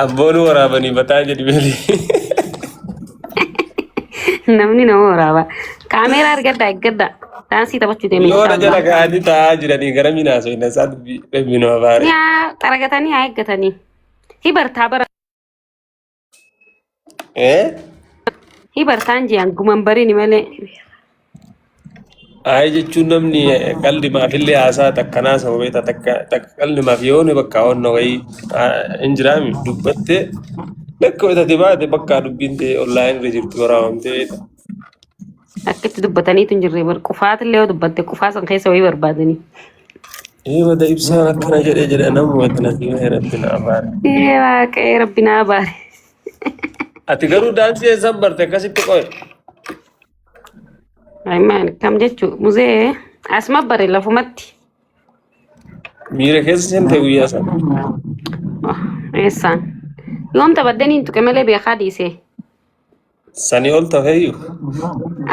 Abboon waraabanii bataa jedhi beeli. namni nama waraaba. Kaameeraa argadda eeggadda. Daansii taphachuu deemee Yoo na jala ga'anii taa'aa jiranii gara minaasoo hin isaa dubbii nama baare. yaa xaragatanii haa eeggatanii. Hibartaa bara. Hibartaan ji'an guman bariini malee. Ayi jechuun namni qalli maafillee haasaa takkanaa sababee takka qalli maaf yoo ni bakka onnoo wayii hin jiraami dubbattee bakka wayitati baate bakka dubbiin ta'e onlaayin irra jirtu waraabamtee. Akkitti dubbataniitu hin jirre qufaatillee yoo dubbatte qufaa san keessa wayii barbaadanii. Wada ibsaan akkana jedhee namuma itti rabbina abaare. Waaqayyo rabbina abaare. Ati garuu daansii eessan barte akkasitti qo'e. Aymaan kam jechuun muzee asuma bare lafumatti. Miira keessa seentee guyyaa sana. Eessaan yoom taphadanii tuqe malee beekaa dhiisee. Sanii ol tafeeyyu.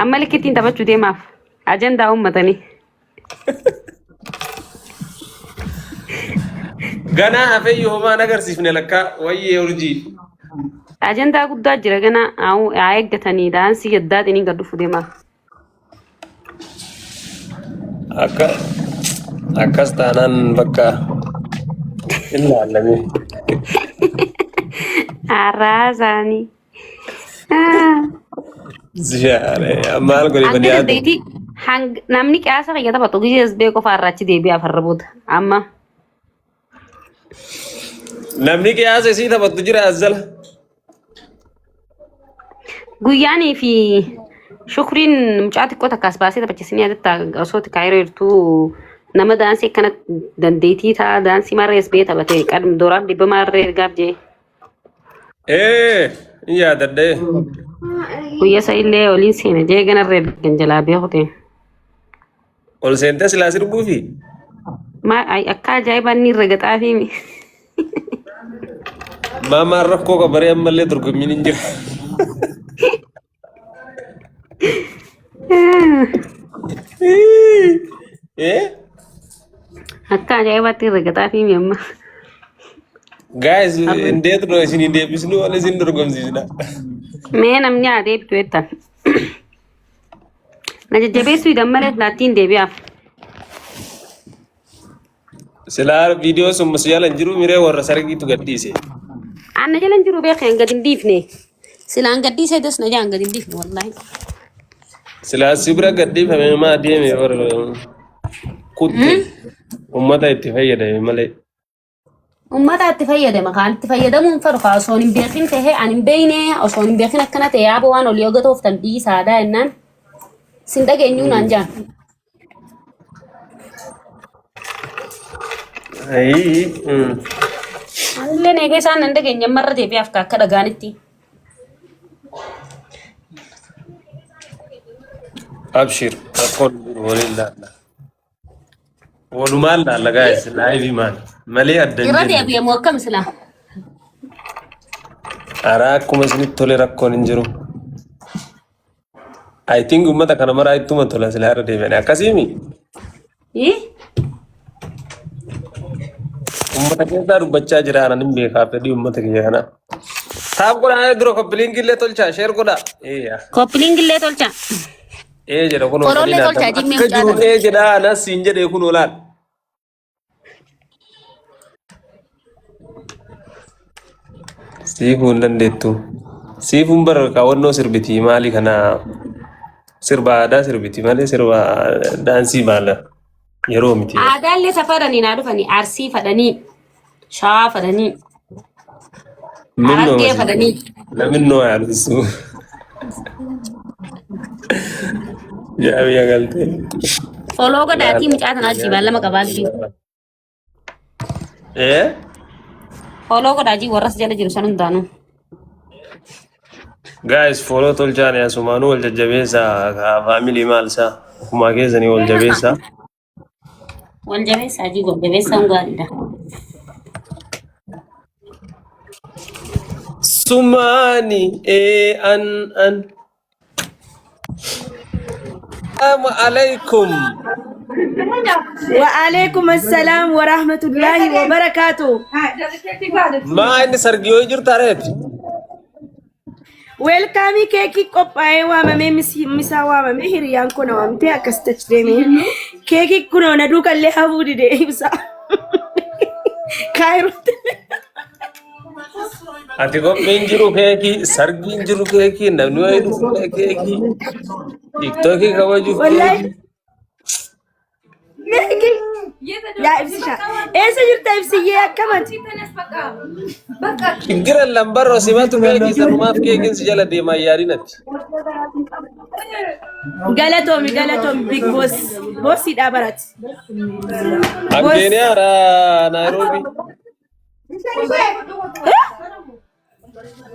Amma likkittiin taphachuu deemaaf ajandaa uummatanii. Ganaa hafeeyyu homaan agarsiifne lakkaa wayyee urjii. Ajandaa guddaa jira ganaa haa eeggatanii daansii gaddaatiin gad dhufu deemaaf. Akkas taanaan bakka hin laalame. Arraasaanii. Ziyaare maal godhe bani yaadu. Namni qiyaasa fayyaa taphatu gizee beeku faarraachi deebi'aa farra booda amma. Namni qiyaasa isii taphatu jira azzala. Guyyaanii fi shukriin mucaa xiqqoo takkaas baasee taphachiisanii yaadatta osooti kaayiroo jirtuu nama daansii akkana dandeettii ta'a daansii marrees bee taphate qadum dooraaf dhibba marree ergaaf jee. Hin yaadadhee. Guyyaa isa illee oliin seena jee ganarree ganjalaa beekute. Ol seentee silaa sirbuufi? Akka ajaa'ibaan ni irra gaxaafi. Maamaan rakkoo qabaree ammallee dorgommiin hin jiru. Akka ajaa'ibaatti irra gaxaafi amma. Guys, indeetu dho isin deebisnu wala isin dorgomsiisna. Mee namni haa deebitu jettan. Na jajjabeessuu hidhan malee laattiin deebi'aaf. Silaa viidiyoo sun musiyyaala hin jiru miree warra sargiitu gadhiise. Anna jala hin jiru beekee gad hin dhiifne. Silaan gadhiisee dos na jaan gad hin dhiifne wallaahi. Silaa si bira gadhiifame maa deeme warra kutte ummata itti fayyadame malee. Ummata itti fayyadama kan itti fayyadamuun farqa osoo hin beekin ta'e ani hin beekne osoo hin beekin akkana ta'e yaaba waan olii ogatoof tan dhiisaadha jennaan sin dhageenyuu naan jaan. Allee neegee isaan nan dhageenya marra deebi'aaf akka dhagaanitti. Abshir rakkoon waliin laalla. Walumaan laalla guys live man malee adda hin Irra deebi'amu akkam silaa. Araa akkuma isinitti tole rakkoon hin jiru. I think ummata kana maraa ittuma tola silaa irra deebi'anii akkasiimi. Ummata keessaa dubbachaa jira anan hin beekaa fedhii ummata kiyya kana. Taap godhaa dura koppiliingi illee tolchaa sheer godhaa. Koppiliingi illee tolchaa. Jedha kun Korollee tolchaa jimmee akka jiru jedha anas siin jedhee kun olaan. Siifuun dandeettu. Siifuun bara kaawwannoo sirbiti maali kana sirba aadaa sirbiti malee sirba daansii maala yeroo miti. Aadaallee safaranii naa dhufanii arsii fadhanii shawaa fadhanii harargee fadhanii. Naminnoo yaalusu. Jaabiya galtee. Foloo godhaatii mucaa tanaa jiibaan lama qabaatti. Foloo godhaatii warras jala jiru san hundaanuu. Guys, foloo tolchaan asumaanuu wal jajjabeessa faamilii maalsaa kumaa keessanii wal jabeessa. Wal jabeessaa jii wal jabeessaan gaariidha. Sumaani an. Assalamu alaikum. وعليكم السلام ورحمة الله وبركاته. ما إني سرقيو يجر تاريت. ويلكامي كيكي قبعي وامامي مسا وامامي هريان كنا وامتي أكستش ديمي كيكي كنا ندوك اللي هفودي دي بسا كايرو Ati kophiin jiru keekii, sargiin jiru keekii, namni wayii dhufu keekii, tiktookii kabajuuf keekii. كيكي يا إبسشا إيش جرت إبسية كمان Gira lambarro simatu keekii sanumaaf keekiin si jala deemaa yaarinatti. قالتهم بيج بوسي دابرات Abgeeni haaraa Naayiroobii.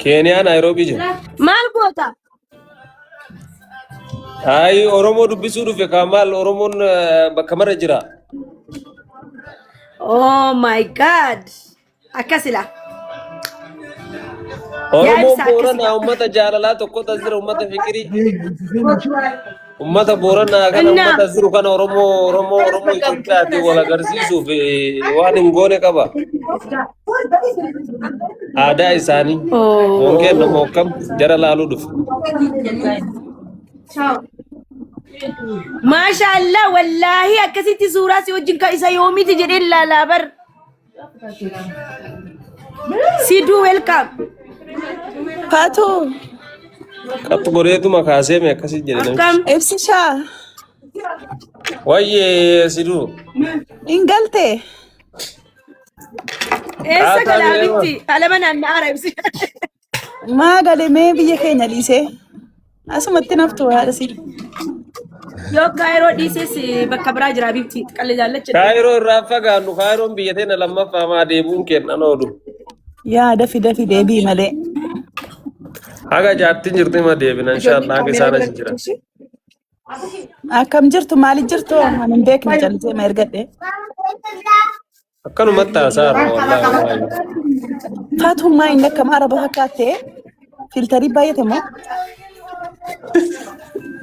Keeniyaa Naayiroobii jira. مال بوتا Hayi Oromoo dubbisuu dhufe kaamaal Oromoon bakka mara jira. Oh my god أكسلا Oromoon Booranaa uummata jaalalaa tokko tasira uummata fikirii. Uummata Booranaa kana uummata jiru kana Oromoo Itoophiyaatti wal agarsiisuuf waan hin goone qaba. Aadaa isaanii. Monkeen namoo kam jara laaluu dhufe. ما شاء الله والله أكسيتي سوراسي وجنك إسا يومي تجري لا لا بر سيدو ويلكم Faatu Kattu goreetuma kaasee mee akkasii jedhe namichi. كم ibsishaa Wayyee siduu. hin galte إيسا Aataa deema. كلامتي على من أنا أعرف maa galemee biyya keenya dhiisee asumatti naftu haadha si يو كايرو ديسيس بكبرا جرابيبتي قال جالتش Kaayiroo irraa fagaannu Kaayiroon biyya teenya lammaffaa maa deebuun kennan oolu. yaa dafi deebii malee Haga jaattiin jirti ma deebina inshaallah haga isaan as jira. akkam jirtu maaliif jirtu ani hin beekne callisee ma ergadhe Akkanumatti haasaarra wallaahi. Faatuummaa inni akkam araba fakkaattee filtarii baay'ate moo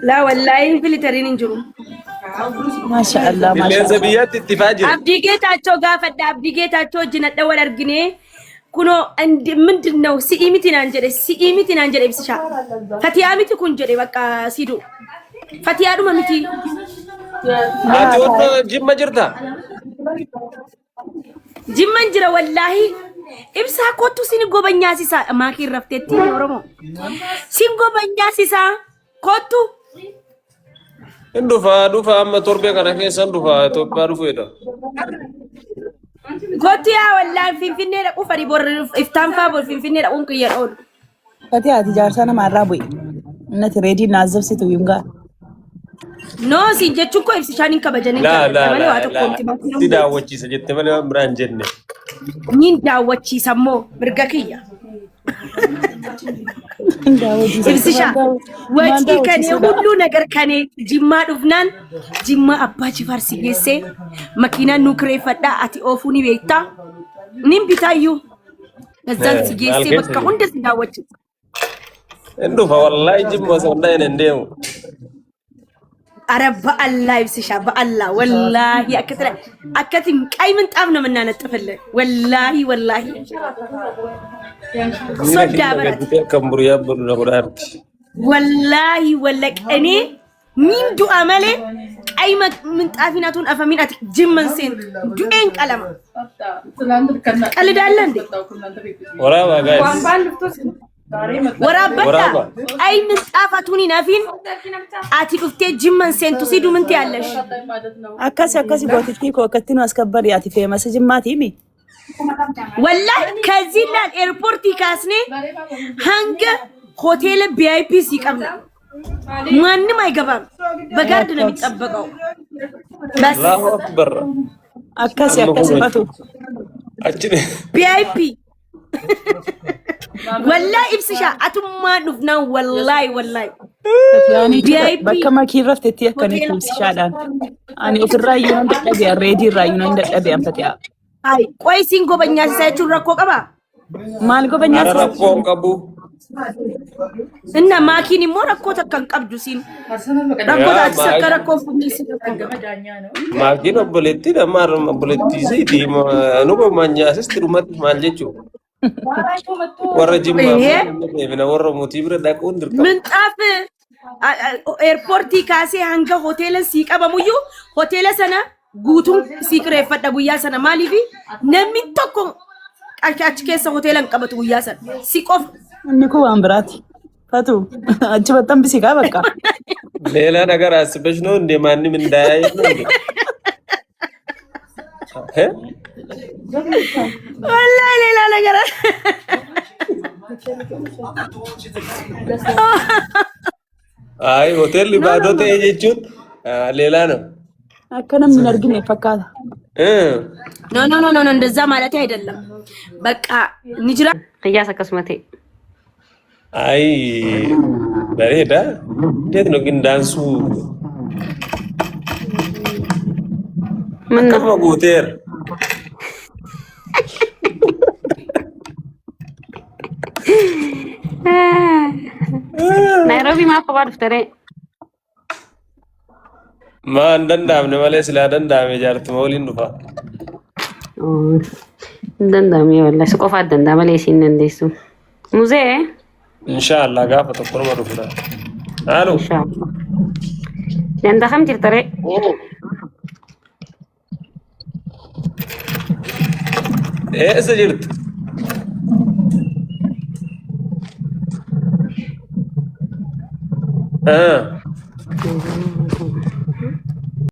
لا والله فلترين انجرو maasha Allah maasha Qilleensa biyyatti itti faa jira. أبدي جيتاچو غافد أبدي جيتاچو جنات أول أرجني كنو عند من دنو سئيمتي نانجري سئيمتي نانجري بسشا فتيامتي كنجري بقى سيدو فتيارو مامتي Ati onnoo jimma jirta? جيمان جرا والله إبسا كوتو سيني غوبانيا سيسا ماكي رفتتي يورمو سين غوبانيا سيسا كوتو Hin dhufa amma torbee kana keessa hin dhufa Itoophiyaa dhufeedha. كوتو يا والله فين رقو فري بور إفتان فابور فين رقو كيار أول Fati ati jaarsaa nama irraa bu'e innati reedii naazabsitu yungaa نو سين جتشوكو إبسشانين كبجانين Laa si daawwachiisa jette malee waan biraan jenne. نين داوتشي سمو مرقاكية إبسشا وجهي كان يقولوا نجار كان جمّا رفنان جمّا أباجي فارسي جسّه ماكينة نوكري فدا أتي أوفوني بيتا نيم بتايو نزل سجسّه بكا هندس داوتشي Hin dhufa wallaahi jimma osoo hin dhahin hin deemu. عرب الله إبسشا بالله والله أكتم أي من تعبنا مننا نتفلّ والله والله صدّا برات Kan buriyaa bulu na godhaarti. والله ولك أني مين دو أمله أي من تعرفيناتون أفهمين جمّن سين دو إنك ألم قال دالن دي Waraabaa guys. ورابطة أي من تعرفاتوني نافين أتي أفتي جمّن سين تصيدو من تيالش akkasi gootittii koo akkatti nu as kabbari ati feemasa jimmaatii mi والله كازيلا الإيربورتي كاسني هنگ هوتيل VIP سي قبنا ما ما يقبل بقاردنا متطبقوا بس Allahu Akbar. akkasi fatu Achi VIP والله إبسشا أتوما نفنا والله VIP. bakka makiin raftetti akkanitti ibsishaadhaan ani ofirraa iyyuu nan dadhabe reedii irraa iyyuu nan dadhabe anfati'a هاي كويسين قبنا سيجور ركوك أبا maal goba Ara nyaata rakkoon qabu. Inna maakiin immoo rakkoo takka hin qabdu siin. Rakkoo taatisa akka rakkoo fuudhiisi Maakiin obboleettii namaa obboleettiisiiti nuba manyaasisti dhumatti maal jechuudha. Warra jimmaa warra mootii bira dhaquun dirqama. Minxaaf eerpoortii kaasee hanga hoteela sii qabamuyyuu hoteela sana guutuun sii kireeffadha guyyaa sana maaliifi namni tokko achi keessa hoteela hin qabatu guyyaa sana si qofa. Inni kun waan biraati. Fatu achi battan bisi kaa bakka. Leela nagar asbesh no inde manni mindaya yenne. Wallahi leela nagar. Ay hotel libado ta'e jechuun leela no. Akka namni argine fakkaata. No እንደዛ ማለት አይደለም በቃ ንጅራ ቅያስ አከስመቴ አይ በሬዳ እንዴት ነው ግን ዳንሱ ምን ነው ጉቴር ናይሮቢ ማፈባድ ፍተሬ ما دندامne malee sila dandame jaartu moolin dhufa dandame wallahi qofa dandame malee siin dandeessu muzee inshallah gaafa tokkorma dhufna halo inshallah danda kham jirtare isa jirtu